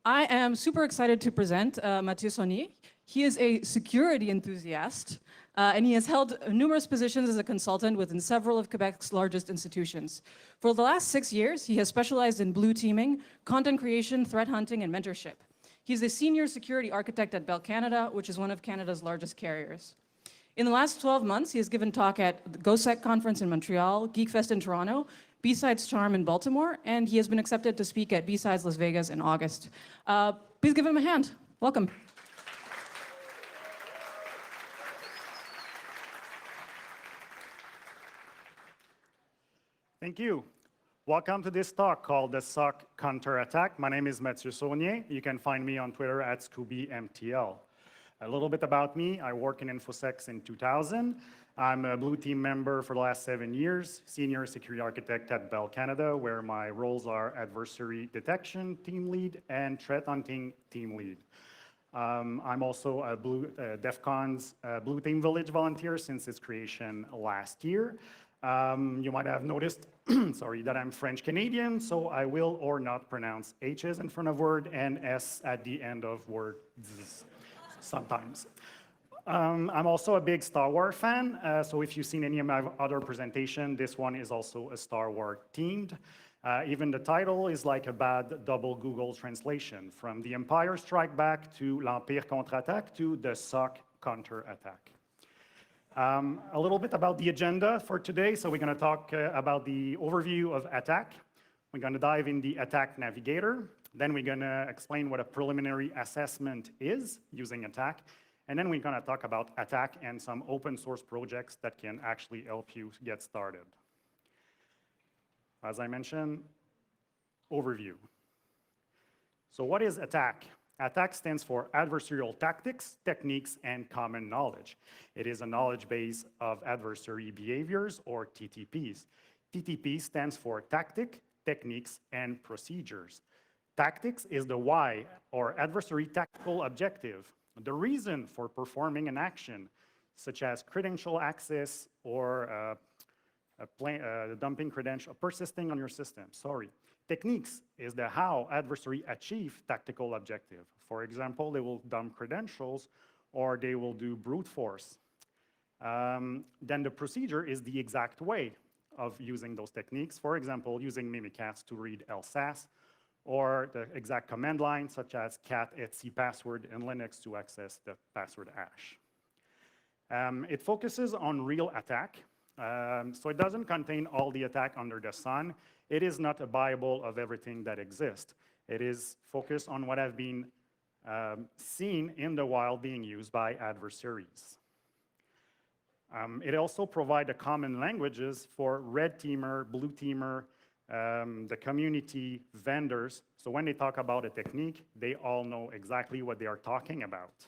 I am super excited to present Mathieu Saulnier. He is a security enthusiast, and he has held numerous positions as a consultant within several of Quebec's largest institutions. For the last 6 years, he has specialized in blue teaming, content creation, threat hunting, and mentorship. He's a senior security architect at Bell Canada, which is one of Canada's largest carriers. In the last 12 months, he has given talk at the GoSec conference in Montreal, GeekFest in Toronto, B-Sides Charm in Baltimore, and he has been accepted to speak at B-Sides Las Vegas in August. Please give him a hand. Welcome. Thank you. Welcome to this talk called the SOC Counterattack. My name is Mathieu Saulnier. You can find me on Twitter at ScoobyMTL. A little bit about me. I work in InfoSec since 2000. I'm a Blue Team member for the last 7 years, senior security architect at Bell Canada, where my roles are adversary detection team lead and threat hunting team lead. I'm also a DEF CON's Blue Team Village volunteer since its creation last year. You might have noticed, sorry, that I'm French-Canadian, so I will or not pronounce H's in front of word and S at the end of words sometimes. I'm also a big Star Wars fan, so if you've seen any of my other presentations, this one is also a Star Wars themed. Even the title is like a bad double Google translation, from The Empire Strike Back to L'Empire Contre-Attaque to the SOC Counterattack. A little bit about the agenda for today. So we're going to talk about the overview of ATT&CK. We're going to dive in the ATT&CK Navigator. Then we're going to explain what a preliminary assessment is using ATT&CK. And then we're going to talk about ATT&CK and some open source projects that can actually help you get started. As I mentioned, overview. So what is ATT&CK? ATT&CK stands for Adversarial Tactics, Techniques, and Common Knowledge. It is a knowledge base of adversary behaviors, or TTPs. TTP stands for Tactic, Techniques, and Procedures. Tactics is the why, or adversary tactical objective, the reason for performing an action, such as credential access or dumping credential, persisting on your system, sorry. Techniques is the how adversary achieve tactical objective. For example, they will dump credentials or they will do brute force. Then the procedure is the exact way of using those techniques. For example, using Mimikatz to read LSAS, or the exact command line, such as cat etc password in Linux to access the password hash. It focuses on real attack, so it doesn't contain all the attack under the sun. It is not a Bible of everything that exists. It is focused on what have been seen in the wild being used by adversaries. It also provides the common languages for red teamer, blue teamer, the community, vendors. So when they talk about a technique, they all know exactly what they are talking about.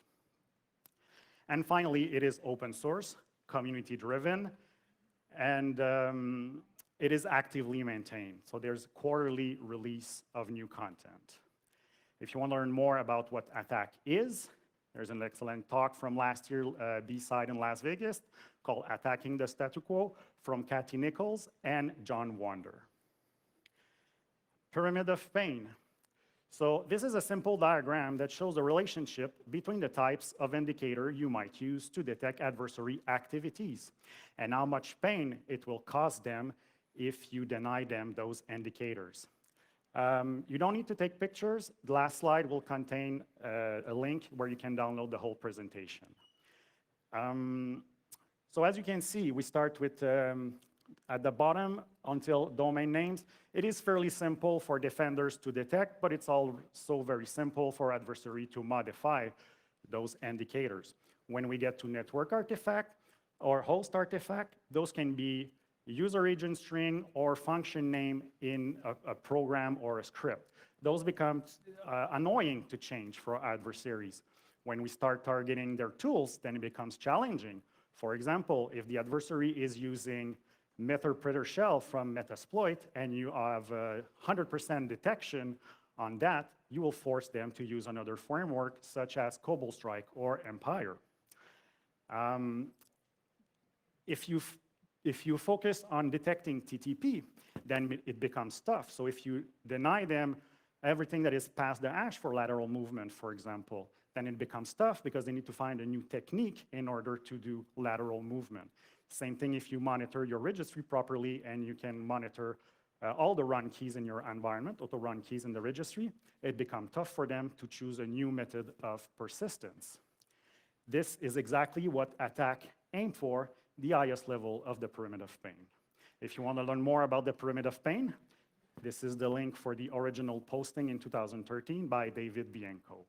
And finally, it is open source, community-driven, and it is actively maintained. So there's quarterly release of new content. If you want to learn more about what ATT&CK is, there's an excellent talk from last year, B-Side in Las Vegas, called Attacking the Statu Quo, from Kathy Nichols and John Wander. Pyramid of pain. So this is a simple diagram that shows the relationship between the types of indicator you might use to detect adversary activities and how much pain it will cause them if you deny them those indicators. You don't need to take pictures. The last slide will contain a link where you can download the whole presentation. So as you can see, we start with at the bottom until domain names. It is fairly simple for defenders to detect, but it's also very simple for adversary to modify those indicators. When we get to network artifact or host artifact, those can be user agent string or function name in a program or a script. Those become annoying to change for adversaries. When we start targeting their tools, then it becomes challenging. For example, if the adversary is using Meterpreter shell from Metasploit and you have 100% detection on that, you will force them to use another framework such as CobbleStrike or Empire. If you focus on detecting TTP, then it becomes tough. So if you deny them everything that is past the hash for lateral movement, for example, then it becomes tough because they need to find a new technique in order to do lateral movement. Same thing if you monitor your registry properly and you can monitor all the run keys in your environment, auto run keys in the registry, it becomes tough for them to choose a new method of persistence. This is exactly what ATT&CK aimed for, the highest level of the pyramid of pain. If you want to learn more about the pyramid of pain, this is the link for the original posting in 2013 by David Bianco.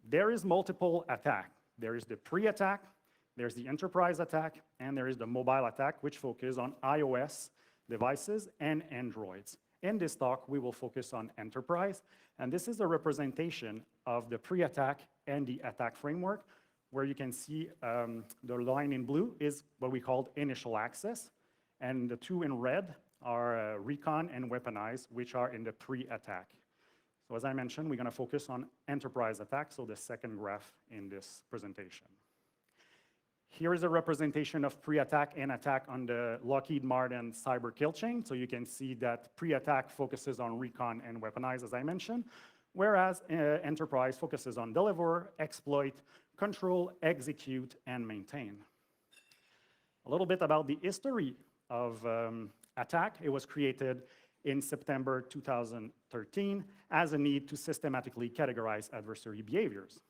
There is multiple attack. There is the pre-attack, there's the enterprise attack, and there is the mobile attack, which focus on iOS devices and Androids. In this talk, we will focus on enterprise, and this is a representation of the pre-attack and the attack framework, where you can see the line in blue is what we call initial access, and the two in red are recon and weaponize, which are in the pre-attack. So as I mentioned, we're going to focus on enterprise attack, so the second graph in this presentation. Here is a representation of pre-attack and attack on the Lockheed Martin cyber kill chain. So you can see that pre-attack focuses on recon and weaponize, as I mentioned, whereas enterprise focuses on deliver, exploit, control, execute, and maintain. A little bit about the history of attack. It was created in September 2013 as a need to systematically categorize adversary behaviors.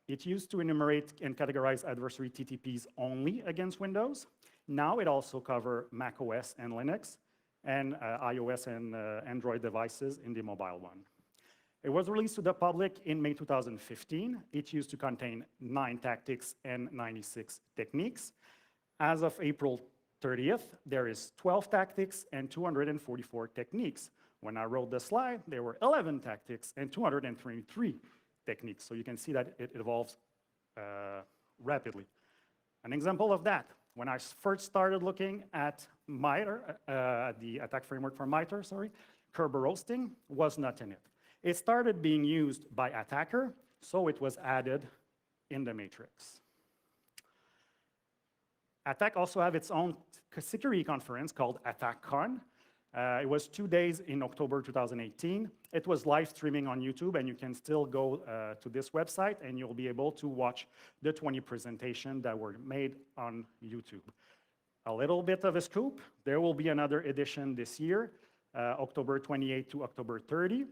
It used to enumerate and categorize adversary TTPs only against Windows. Now it also covers macOS and Linux, and iOS and Android devices in the mobile one. It was released to the public in May 2015. It used to contain 9 tactics and 96 techniques. As of April 30th, there is 12 tactics and 244 techniques. When I wrote the slide, there were 11 tactics and 223 techniques. So you can see that it evolves rapidly. An example of that, when I first started looking at MITRE, the attack framework for MITRE, Kerber roasting was not in it. It started being used by attacker, so it was added in the matrix. ATT&CK also have its own security conference called ATT&CK. It was 2 days in October 2018. It was live streaming on YouTube, and you can still go to this website, and you'll be able to watch the 20 presentations that were made on YouTube. A little bit of a scoop, there will be another edition this year, October 28 to October 30.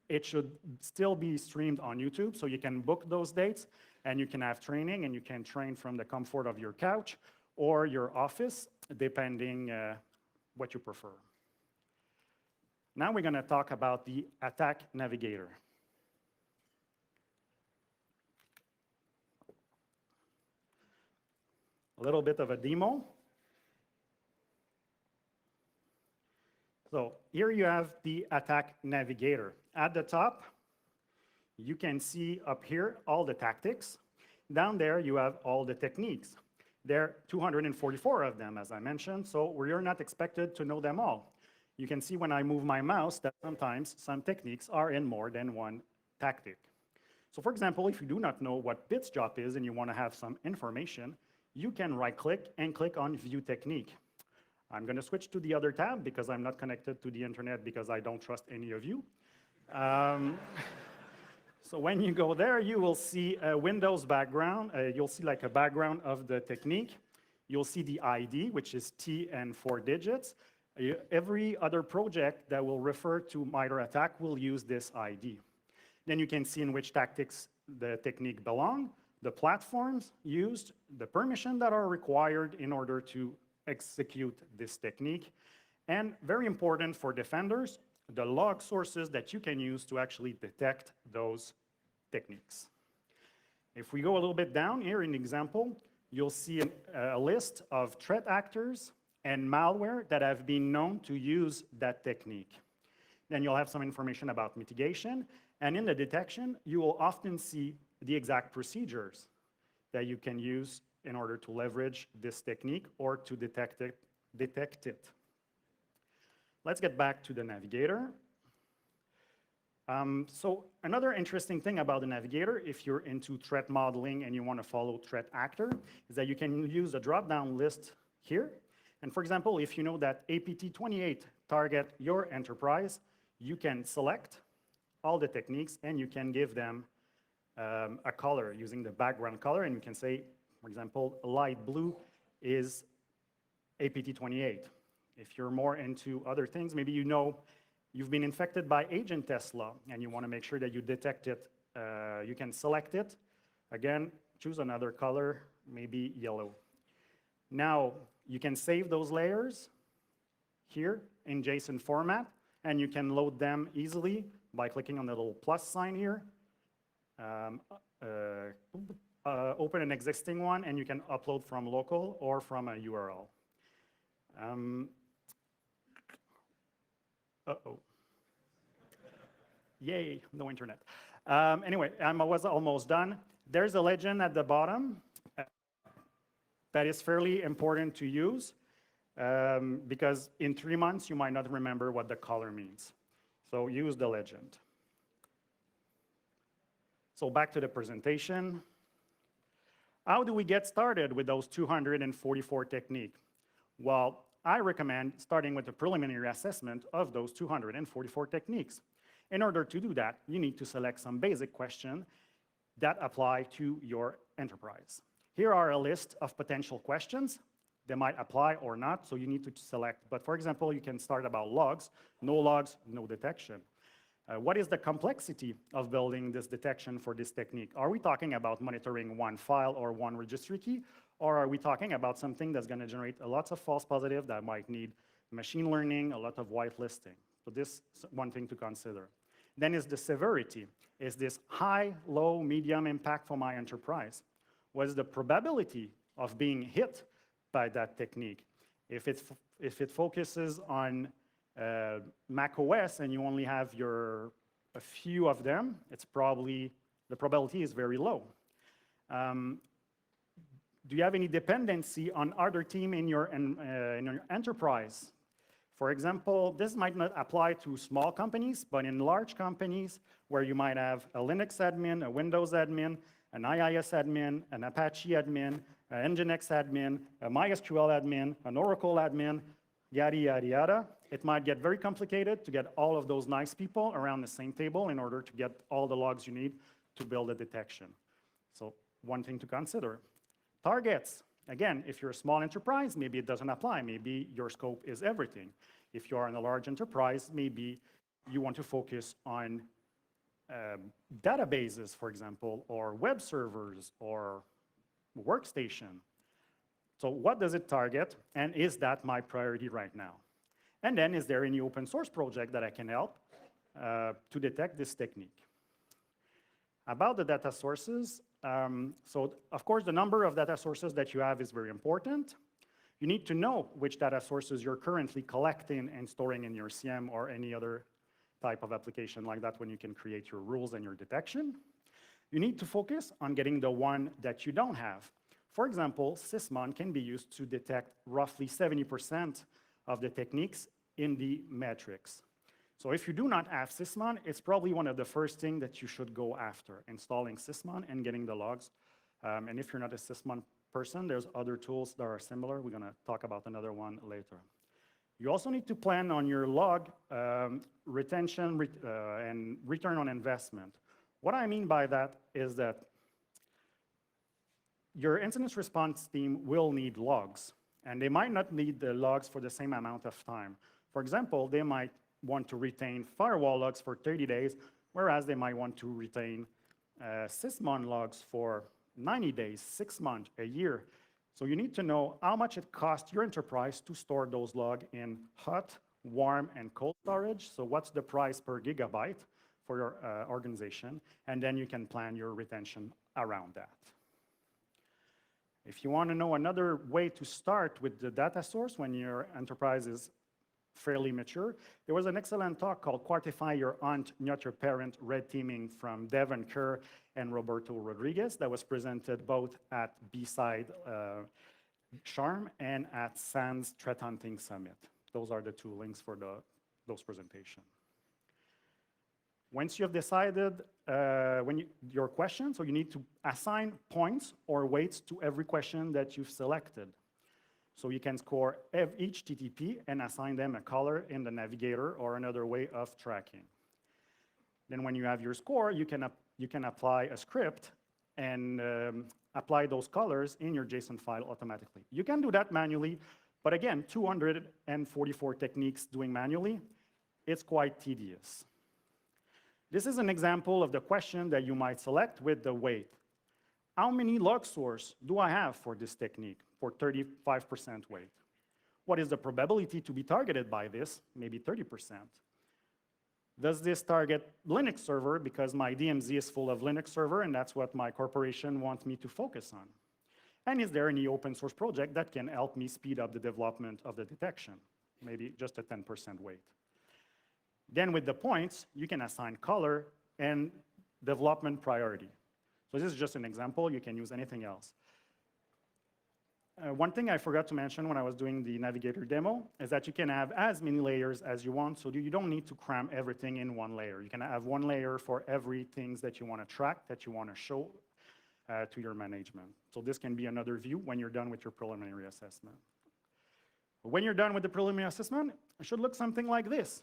It should still be streamed on YouTube, so you can book those dates, and you can have training, and you can train from the comfort of your couch or your office, depending what you prefer. Now we're going to talk about the attack navigator. A little bit of a demo. So here you have the attack navigator. At the top, you can see up here all the tactics. Down there, you have all the techniques. There are 244 of them, as I mentioned, so we're not expected to know them all. You can see when I move my mouse that sometimes some techniques are in more than one tactic. So for example, if you do not know what bit's job is and you want to have some information, you can right-click and click on View Technique. I'm going to switch to the other tab because I'm not connected to the internet because I don't trust any of you. So when you go there, you will see a Windows background. You'll see like a background of the technique. You'll see the ID, which is T and 4 digits. Every other project that will refer to MITRE ATT&CK will use this ID. Then you can see in which tactics the technique belong, the platforms used, the permissions that are required in order to execute this technique, and very important for defenders, the log sources that you can use to actually detect those techniques. If we go a little bit down here in the example, you'll see a list of threat actors and malware that have been known to use that technique. Then you'll have some information about mitigation, and in the detection, you will often see the exact procedures that you can use in order to leverage this technique or to detect it. Let's get back to the navigator. So another interesting thing about the navigator, if you're into threat modeling and you want to follow threat actor, is that you can use a drop-down list here. And for example, if you know that APT28 target your enterprise, you can select all the techniques and you can give them a color using the background color, and you can say, for example, light blue is APT28. If you're more into other things, maybe you know you've been infected by Agent Tesla and you want to make sure that you detect it, you can select it. Again, choose another color, maybe yellow. Now, you can save those layers here in JSON format, and you can load them easily by clicking on the little plus sign here. Open an existing one, and you can upload from local or from a URL. Uh-oh. Yay, no internet. Anyway, I was almost done. There's a legend at the bottom that is fairly important to use because in 3 months, you might not remember what the color means. So use the legend. So back to the presentation. How do we get started with those 244 techniques? Well, I recommend starting with a preliminary assessment of those 244 techniques. In order to do that, you need to select some basic questions that apply to your enterprise. Here are a list of potential questions. They might apply or not, so you need to select. But for example, you can start about logs, no detection. What is the complexity of building this detection for this technique? Are we talking about monitoring one file or one registry key? Or are we talking about something that's going to generate a lot of false positives that might need machine learning, a lot of whitelisting? So this is one thing to consider. Then is the severity. Is this high, low, medium impact for my enterprise? What is the probability of being hit by that technique? If it focuses on Mac OS and you only have a few of them, it's probably, the probability is very low. Do you have any dependency on other team in your enterprise? For example, this might not apply to small companies, but in large companies where you might have a Linux admin, a Windows admin, an IIS admin, an Apache admin, an Nginx admin, a MySQL admin, an Oracle admin, yada, yada, yada. It might get very complicated to get all of those nice people around the same table in order to get all the logs you need to build a detection. So one thing to consider. Targets. Again, if you're a small enterprise, maybe it doesn't apply. Maybe your scope is everything. If you are in a large enterprise, maybe you want to focus on databases, for example, or web servers, or workstation. So what does it target, and is that my priority right now? And then, is there any open source project that I can help to detect this technique? About the data sources, so of course, the number of data sources that you have is very important. You need to know which data sources you're currently collecting and storing in your CM or any other type of application like that when you can create your rules and your detection. You need to focus on getting the one that you don't have. For example, Sysmon can be used to detect roughly 70% of the techniques in the metrics. So if you do not have Sysmon, it's probably one of the first things that you should go after, installing Sysmon and getting the logs. And if you're not a Sysmon person, there's other tools that are similar. We're going to talk about another one later. You also need to plan on your log retention and return on investment. What I mean by that is that your incident response team will need logs, and they might not need the logs for the same amount of time. For example, they might want to retain firewall logs for 30 days, whereas they might want to retain Sysmon logs for 90 days, 6 months, a year. So you need to know how much it costs your enterprise to store those logs in hot, warm, and cold storage. So what's the price per gigabyte for your organization? And then you can plan your retention around that. If you want to know another way to start with the data source when your enterprise is fairly mature, there was an excellent talk called Quartify Your Aunt, Not Your Parent, Red Teaming from Devon Kerr and Roberto Rodriguez that was presented both at B-Side Charm and at SANS Threat Hunting Summit. Those are the two links for those presentations. Once you have decided your question, so you need to assign points or weights to every question that you've selected. So you can score each TTP and assign them a color in the navigator or another way of tracking. Then when you have your score, you can apply a script and apply those colors in your JSON file automatically. You can do that manually, but again, 244 techniques doing manually, it's quite tedious. This is an example of the question that you might select with the weight. How many log source do I have for this technique for 35% weight? What is the probability to be targeted by this? Maybe 30%. Does this target Linux server because my DMZ is full of Linux server and that's what my corporation wants me to focus on? And is there any open source project that can help me speed up the development of the detection? Maybe just a 10% weight. Then with the points, you can assign color and development priority. So this is just an example. You can use anything else. One thing I forgot to mention when I was doing the navigator demo is that you can have as many layers as you want, so you don't need to cram everything in one layer. You can have one layer for everything that you want to track, that you want to show to your management. So this can be another view when you're done with your preliminary assessment. When you're done with the preliminary assessment, it should look something like this.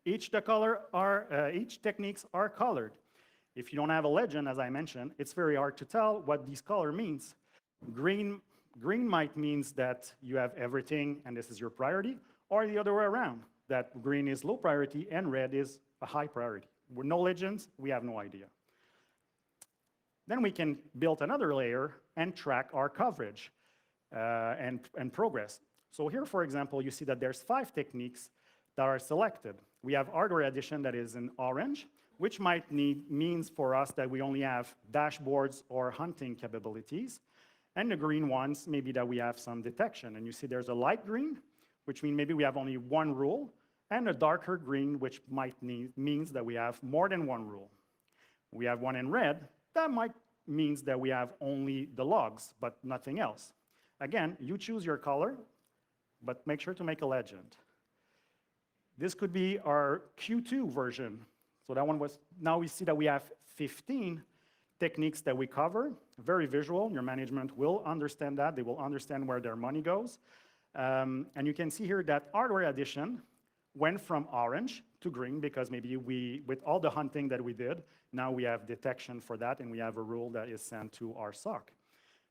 Each techniques are colored. If you don't have a legend, as I mentioned, it's very hard to tell what these color means. Green might means that you have everything and this is your priority, or the other way around, that green is low priority and red is a high priority. With no legends, we have no idea. Then we can build another layer and track our coverage and progress. So here, for example, you see that there's 5 techniques that are selected. We have hardware addition that is in orange, which might means for us that we only have dashboards or hunting capabilities. And the green ones, maybe that we have some detection. And you see there's a light green, which means maybe we have only one rule, and a darker green, which might means that we have more than one rule. We have one in red, that might means that we have only the logs, but nothing else. Again, you choose your color, but make sure to make a legend. This could be our Q2 version. So that one was, now we see that we have 15 techniques that we cover, very visual. Your management will understand that. They will understand where their money goes. And you can see here that hardware addition went from orange to green because maybe with all the hunting that we did, now we have detection for that and we have a rule that is sent to our SOC.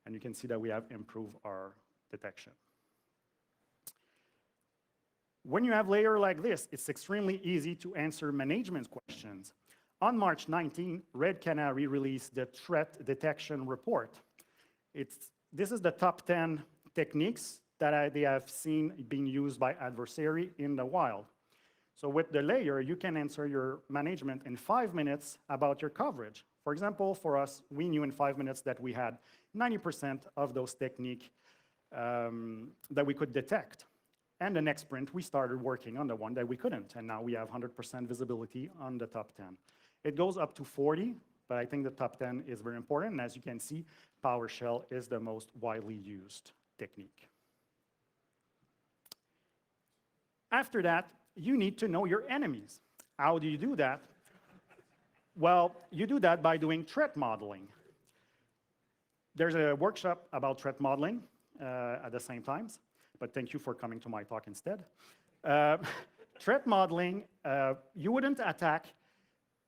And you can see that we have improved our detection. When you have layer like this, it's extremely easy to answer management questions. On March 19, Red Canary released the threat detection report. This is the top 10 techniques that they have seen being used by adversary in the wild. So with the layer, you can answer your management in 5 minutes about your coverage. For example, for us, we knew in 5 minutes that we had 90% of those techniques that we could detect. And the next sprint, we started working on the one that we couldn't. And now we have 100% visibility on the top 10. It goes up to 40, but I think the top 10 is very important. And as you can see, PowerShell is the most widely used technique. After that, you need to know your enemies. How do you do that? Well, you do that by doing threat modeling. There's a workshop about threat modeling at the same time, but thank you for coming to my talk instead. Threat modeling, you wouldn't attack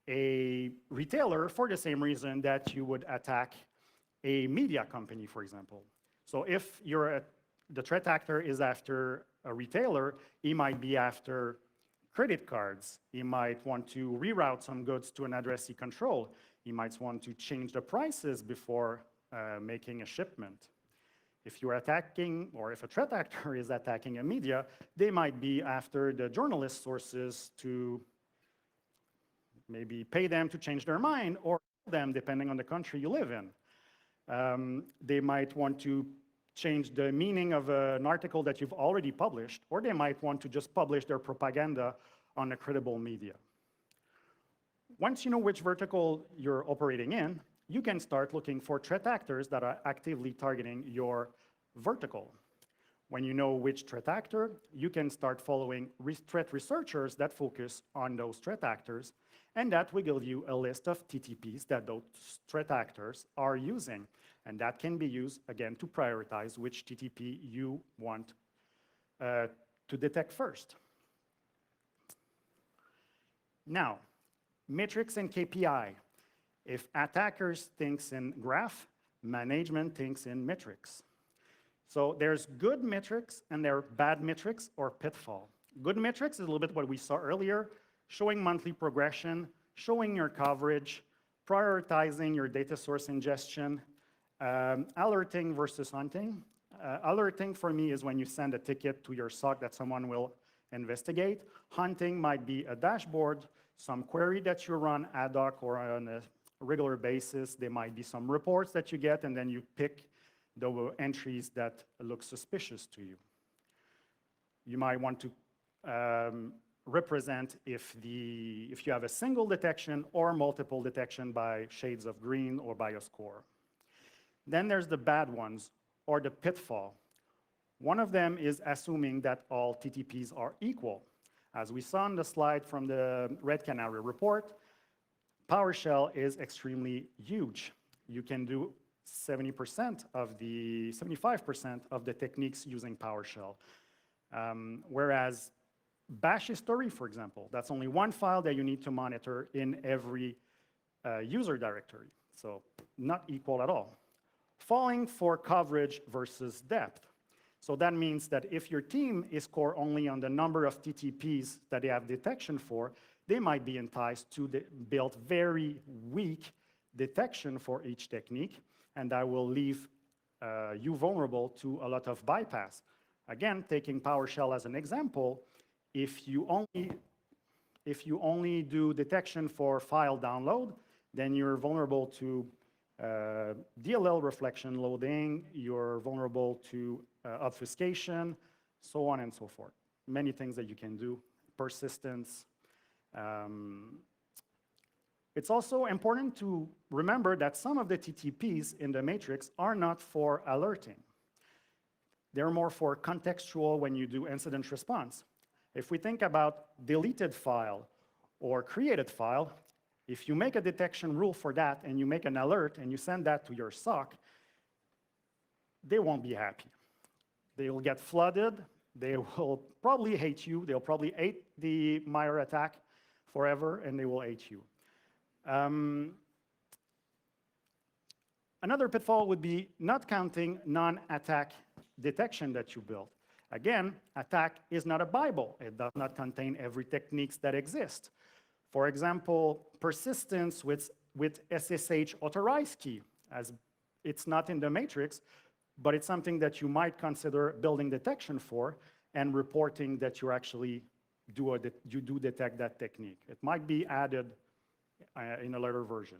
a retailer for the same reason that you would attack a media company, for example. So if the threat actor is after a retailer, he might be after credit cards. He might want to reroute some goods to an address he controls. He might want to change the prices before making a shipment. If you're attacking, or if a threat actor is attacking a media, they might be after the journalist sources to maybe pay them to change their mind, or them, depending on the country you live in. They might want to change the meaning of an article that you've already published, or they might want to just publish their propaganda on a credible media. Once you know which vertical you're operating in, you can start looking for threat actors that are actively targeting your vertical. When you know which threat actor, you can start following threat researchers that focus on those threat actors, and that will give you a list of TTPs that those threat actors are using. And that can be used, again, to prioritize which TTP you want to detect first. Now, metrics and KPI. If attackers thinks in graph, management thinks in metrics. So there's good metrics and there are bad metrics or pitfall. Good metrics is a little bit what we saw earlier, showing monthly progression, showing your coverage, prioritizing your data source ingestion, alerting versus hunting. Alerting for me is when you send a ticket to your SOC that someone will investigate. Hunting might be a dashboard, some query that you run ad hoc or on a regular basis. There might be some reports that you get, and then you pick the entries that look suspicious to you. You might want to represent if you have a single detection or multiple detection by shades of green or by a score. Then there's the bad ones, or the pitfall. One of them is assuming that all TTPs are equal. As we saw on the slide from the Red Canary report, PowerShell is extremely huge. You can do 75% of the techniques using PowerShell. Whereas Bash history, for example, that's only one file that you need to monitor in every user directory. So not equal at all. Falling for coverage versus depth. So that means that if your team is score only on the number of TTPs that they have detection for, they might be enticed to build very weak detection for each technique, and that will leave you vulnerable to a lot of bypass. Again, taking PowerShell as an example, if you only do detection for file download, then you're vulnerable to DLL reflection loading, you're vulnerable to obfuscation, so on and so forth. Many things that you can do, persistence. It's also important to remember that some of the TTPs in the matrix are not for alerting. They're more for contextual when you do incident response. If we think about deleted file or created file, if you make a detection rule for that and you make an alert and you send that to your SOC, they won't be happy. They will get flooded. They will probably hate you. They'll probably hate the MITRE ATT&CK forever, and they will hate you. Another pitfall would be not counting non-attack detection that you built. Again, attack is not a Bible. It does not contain every techniques that exist. For example, persistence with SSH authorized key, as it's not in the matrix, but it's something that you might consider building detection for and reporting that you actually do detect that technique. It might be added in a later version.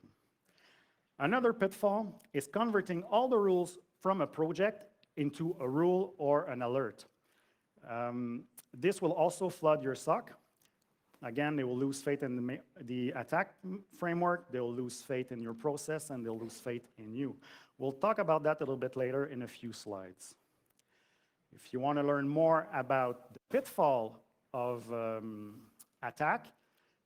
Another pitfall is converting all the rules from a project into a rule or an alert. This will also flood your SOC. Again, they will lose faith in the attack framework, they will lose faith in your process, and they'll lose faith in you. We'll talk about that a little bit later in a few slides. If you want to learn more about the pitfall of attack,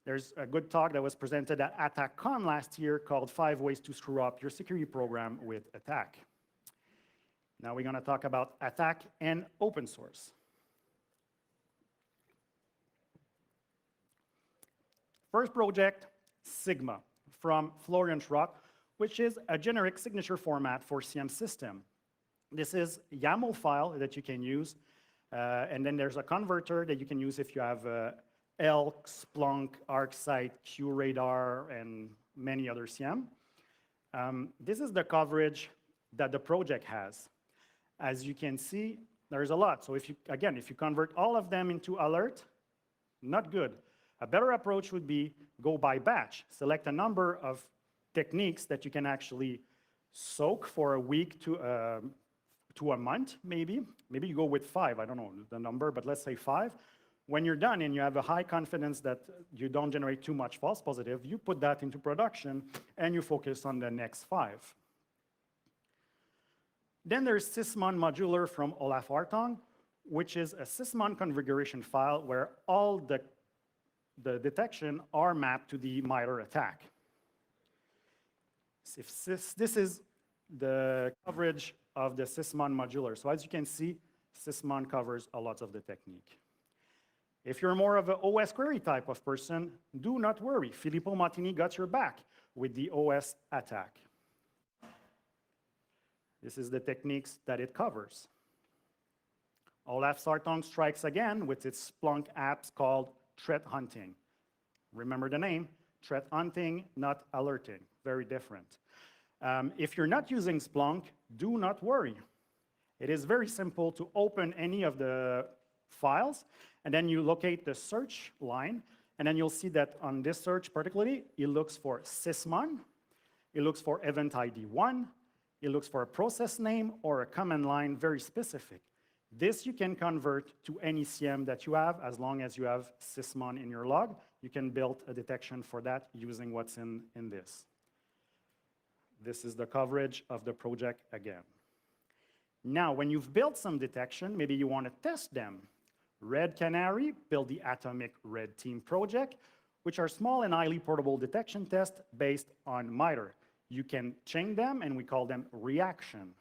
there's a good talk that was presented at ATT&CK last year called 5 Ways to Screw Up Your Security Program with Attack. Now we're going to talk about attack and open source. First project, Sigma, from Florian Schrock, which is a generic signature format for CM system. This is a YAML file that you can use, and then there's a converter that you can use if you have ELK, Splunk, ArcSight, QRadar, and many other CM. This is the coverage that the project has. As you can see, there's a lot. So if you convert all of them into alert, not good. A better approach would be go by batch. Select a number of techniques that you can actually soak for a week to a month, maybe. Maybe you go with 5, I don't know the number, but let's say 5. When you're done and you have a high confidence that you don't generate too much false positive, you put that into production and you focus on the next 5. Then there's Sysmon modular from Olaf Hartong, which is a Sysmon configuration file where all the detection are mapped to the MITRE ATT&CK. This is the coverage of the Sysmon modular. So as you can see, Sysmon covers a lot of the technique. If you're more of an OS query type of person, do not worry. Filippo Martini got your back with the OS attack. This is the techniques that it covers. Olaf Sartong strikes again with its Splunk apps called threat hunting. Remember the name, threat hunting, not alerting, very different. If you're not using Splunk, do not worry. It is very simple to open any of the files, and then you locate the search line, and then you'll see that on this search particularly, it looks for Sysmon, it looks for event ID 1, it looks for a process name or a command line, very specific. This you can convert to any CM that you have, as long as you have Sysmon in your log. You can build a detection for that using what's in this. This is the coverage of the project again. Now, when you've built some detection, maybe you want to test them. Red Canary built the Atomic Red Team project, which are small and highly portable detection tests based on MITRE. You can chain them, and we call them reaction.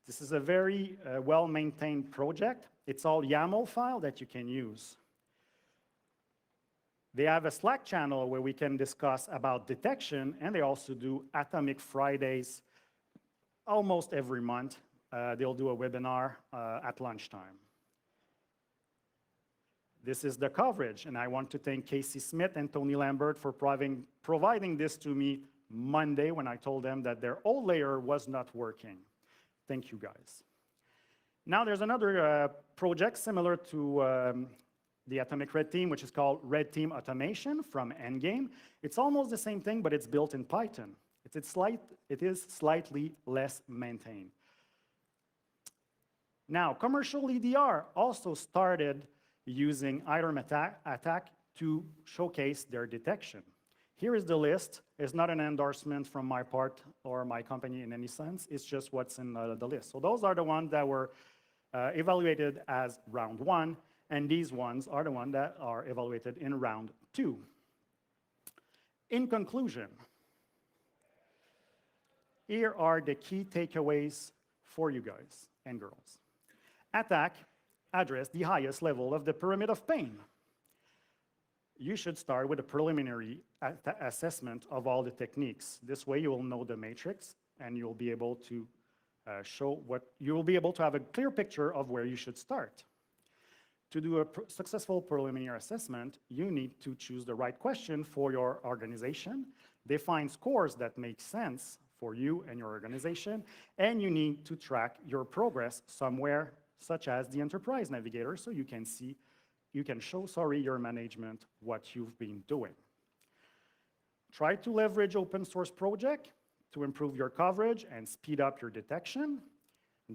This is a very well-maintained project. It's all YAML file that you can use. They have a Slack channel where we can discuss about detection, and they also do Atomic Fridays almost every month. They'll do a webinar at lunchtime. This is the coverage, and I want to thank Casey Smith and Tony Lambert for providing this to me Monday when I told them that their old layer was not working. Thank you, guys. Now there's another project similar to the Atomic Red Team, which is called Red Team Automation from Endgame. It's almost the same thing, but it's built in Python. It is slightly less maintained. Now, commercial EDR also started using ITERM attack to showcase their detection. Here is the list. It's not an endorsement from my part or my company in any sense. It's just what's in the list. So those are the ones that were evaluated as round 1, and these ones are the ones that are evaluated in round 2. In conclusion, here are the key takeaways for you guys and girls. Attack address the highest level of the pyramid of pain. You should start with a preliminary assessment of all the techniques. This way you will know the matrix, and you'll be able to have a clear picture of where you should start. To do a successful preliminary assessment, you need to choose the right question for your organization, define scores that make sense for you and your organization, and you need to track your progress somewhere, such as the Enterprise Navigator, so you can show your management what you've been doing. Try to leverage open source project to improve your coverage and speed up your detection.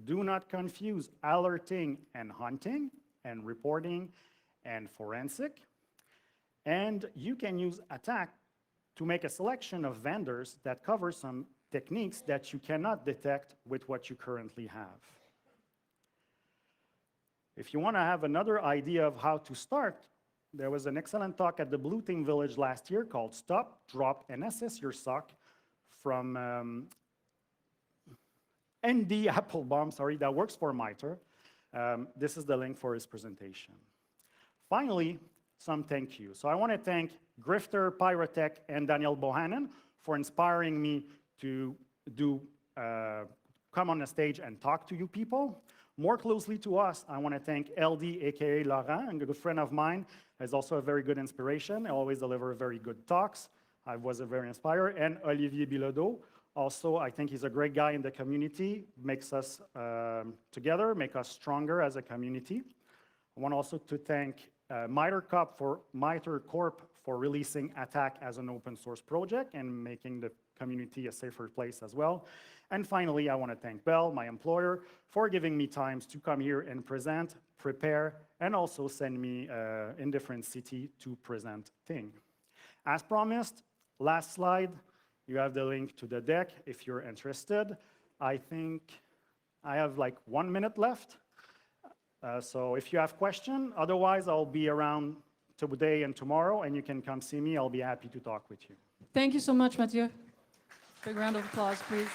Do not confuse alerting and hunting, and reporting and forensic. And you can use attack to make a selection of vendors that cover some techniques that you cannot detect with what you currently have. If you want to have another idea of how to start, there was an excellent talk at the Blue Team Village last year called Stop, Drop, and Assess Your SOC from ND Applebaum, that works for MITRE. This is the link for his presentation. Finally, some thank you. So I want to thank Grifter, Pyrotech, and Daniel Bohannon for inspiring me to come on the stage and talk to you people. More closely to us, I want to thank LD, aka Laurent, a good friend of mine, is also a very good inspiration. I always deliver very good talks. I was very inspired. And Olivier Bilodeau, also, I think he's a great guy in the community, makes us together, make us stronger as a community. I want also to thank MITRE Corp for releasing Attack as an open source project and making the community a safer place as well. And finally, I want to thank Bell, my employer, for giving me time to come here and present, prepare, and also send me in different city to present things. As promised, last slide, you have the link to the deck if you're interested. I think I have like 1 minute left. So if you have questions, otherwise I'll be around today and tomorrow, and you can come see me. I'll be happy to talk with you. Thank you so much, Mathieu. Big round of applause, please.